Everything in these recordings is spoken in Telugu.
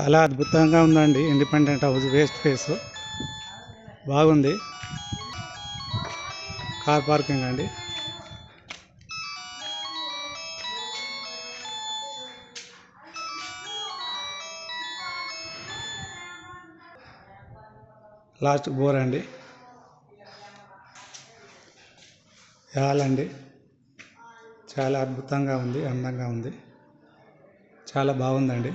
చాలా అద్భుతంగా ఉందండి ఇండిపెండెంట్ హౌస్ వేస్ట్ ఫేస్ బాగుంది. కార్ పార్కింగ్ అండి. లాస్ట్ బోర్ అండి. హాల్ అండి. చాలా అద్భుతంగా ఉంది, అందంగా ఉంది, చాలా బాగుందండి.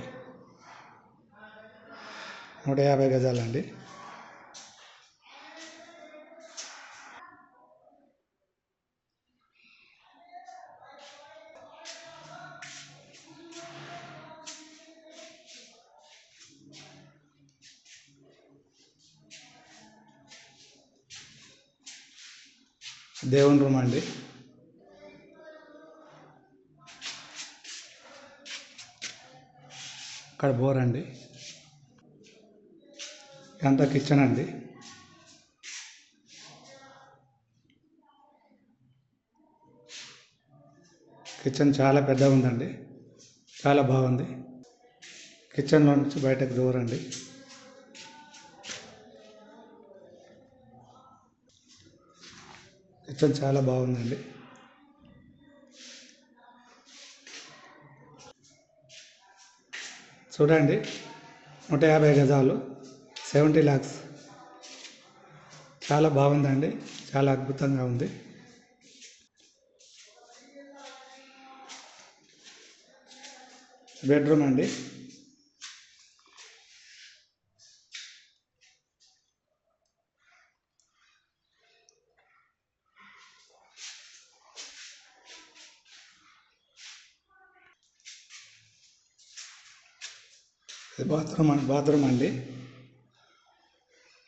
150 గజాలండి. దేవుని రూమ్ అండి. అక్కడ బోర్ అండి. ఇదంతా కిచెన్ అండి. కిచెన్ చాలా పెద్దగా ఉందండి, చాలా బాగుంది. కిచెన్లో నుంచి బయటకు డోర్ అండి. కిచెన్ చాలా బాగుందండి. చూడండి, 150 గజాలు, 70 lakhs. చాలా బాగుందండి, చాలా అద్భుతంగా ఉంది. బెడ్రూమ్ అండి. ఇది బాత్రూమ్ అండి.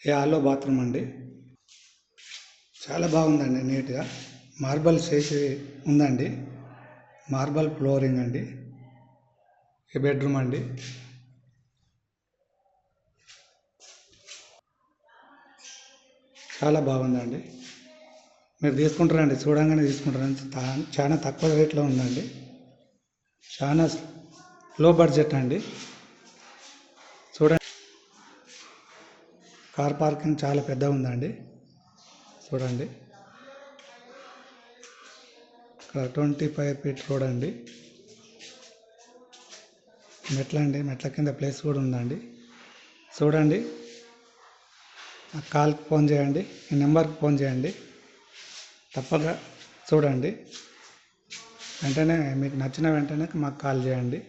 ఈ హాల్లో బాత్రూమ్ అండి. చాలా బాగుందండి, నీట్గా మార్బల్ చేసి ఉందండి. మార్బల్ ఫ్లోరింగ్ అండి. ఈ బెడ్రూమ్ అండి. చాలా బాగుందండి. మీరు తీసుకుంటారండి, చూడంగానే తీసుకుంటారండి. చాలా తక్కువ రేట్లో ఉందండి, చాలా లో బడ్జెట్ అండి. చూడండి, కార్ పార్కింగ్ చాలా పెద్దగా ఉందండి. చూడండి, ఇక్కడ 25 feet రోడ్ అండి. మెట్ల కింద ప్లేస్ కూడా ఉందండి. చూడండి, ఆ కాల్కి ఫోన్ చేయండి, ఈ నెంబర్కి ఫోన్ చేయండి. తప్పక చూడండి, వెంటనే మీకు నచ్చిన వెంటనే మాకు కాల్ చేయండి.